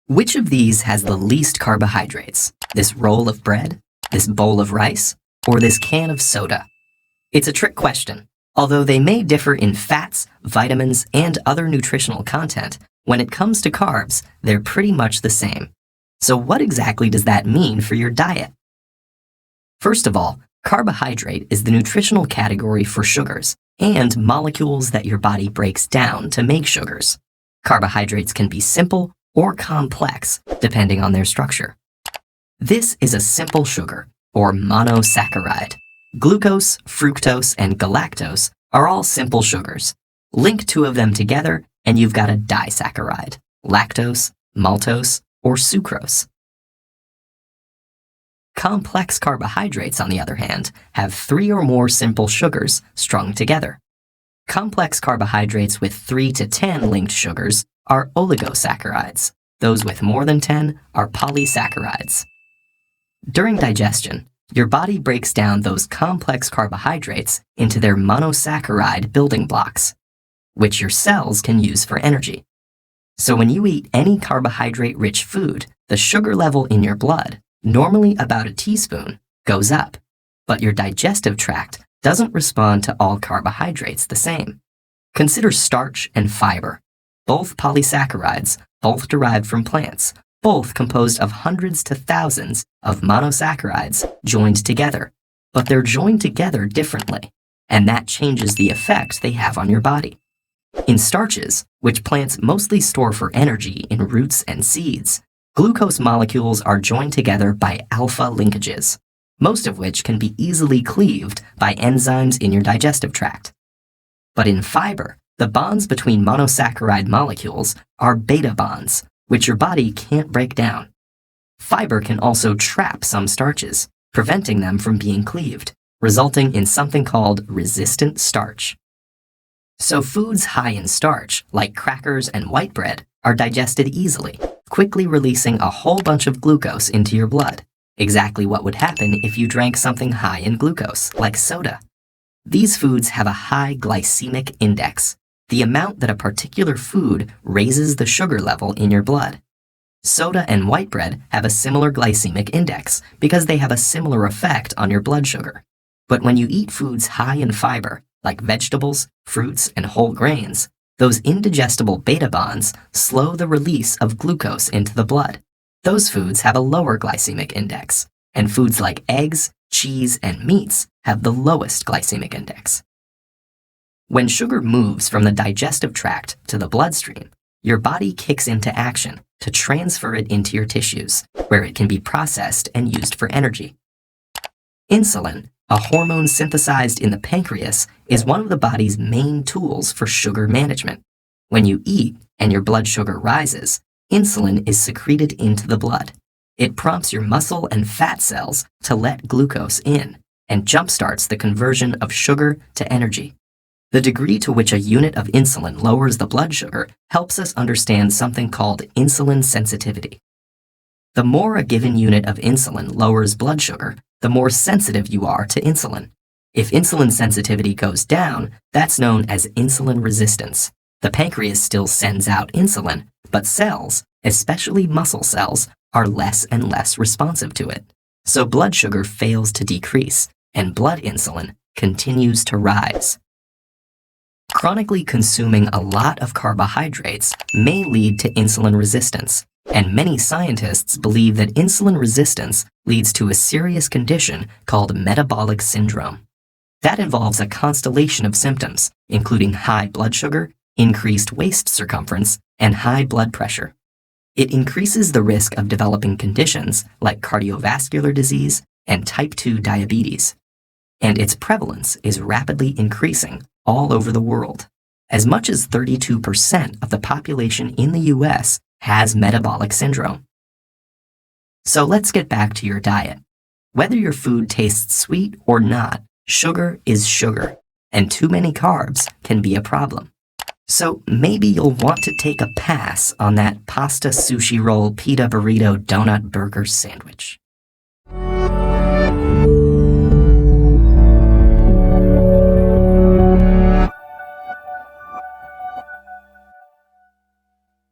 Which of these has the least carbohydrates? This roll of bread, this bowl of rice, or this can of soda? It's a trick question. Although they may differ in fats, vitamins, and other nutritional content, when it comes to carbs, they're pretty much the same. So what exactly does that mean for your diet? First of all, carbohydrate is the nutritional category for sugars and molecules that your body breaks down to make sugars. Carbohydrates can be simple or complex, depending on their structure. This is a simple sugar, or monosaccharide. Glucose, fructose, and galactose are all simple sugars. Link two of them together, and you've got a disaccharide, lactose, maltose, or sucrose. Complex carbohydrates, on the other hand, have 3 or more simple sugars strung together. Complex carbohydrates with 3 to 10 linked sugars are oligosaccharides. Those with more than 10 are polysaccharides. During digestion, your body breaks down those complex carbohydrates into their monosaccharide building blocks, which your cells can use for energy. So when you eat any carbohydrate-rich food, the sugar level in your blood, normally about a teaspoon, goes up, but your digestive tract doesn't respond to all carbohydrates the same. Consider starch and fiber, both polysaccharides, both derived from plants, both composed of hundreds to thousands of monosaccharides joined together, but they're joined together differently, and that changes the effect they have on your body. In starches, which plants mostly store for energy in roots and seeds, glucose molecules are joined together by alpha linkages, most of which can be easily cleaved by enzymes in your digestive tract. But in fiber, the bonds between monosaccharide molecules are beta bonds, which your body can't break down. Fiber can also trap some starches, preventing them from being cleaved, resulting in something called resistant starch. So foods high in starch, like crackers and white bread, are digested easily, quickly releasing a whole bunch of glucose into your blood, exactly what would happen if you drank something high in glucose, like soda. These foods have a high glycemic index, the amount that a particular food raises the sugar level in your blood. Soda and white bread have a similar glycemic index because they have a similar effect on your blood sugar. But when you eat foods high in fiber, like vegetables, fruits, and whole grains, those indigestible beta bonds slow the release of glucose into the blood. Those foods have a lower glycemic index, and foods like eggs, cheese, and meats have the lowest glycemic index. When sugar moves from the digestive tract to the bloodstream, your body kicks into action to transfer it into your tissues, where it can be processed and used for energy. Insulin, a hormone synthesized in the pancreas, is one of the body's main tools for sugar management. When you eat and your blood sugar rises, insulin is secreted into the blood. It prompts your muscle and fat cells to let glucose in and jumpstarts the conversion of sugar to energy. The degree to which a unit of insulin lowers the blood sugar helps us understand something called insulin sensitivity. The more a given unit of insulin lowers blood sugar, the more sensitive you are to insulin. If insulin sensitivity goes down, that's known as insulin resistance. The pancreas still sends out insulin, but cells, especially muscle cells, are less and less responsive to it. So blood sugar fails to decrease, and blood insulin continues to rise. Chronically consuming a lot of carbohydrates may lead to insulin resistance, and many scientists believe that insulin resistance leads to a serious condition called metabolic syndrome. That involves a constellation of symptoms, including high blood sugar, increased waist circumference, and high blood pressure. It increases the risk of developing conditions like cardiovascular disease and type 2 diabetes. And its prevalence is rapidly increasing all over the world. As much as 32% of the population in the US has metabolic syndrome. So let's get back to your diet. Whether your food tastes sweet or not, sugar is sugar, and too many carbs can be a problem. So maybe you'll want to take a pass on that pasta, sushi roll, pita burrito, donut burger sandwich.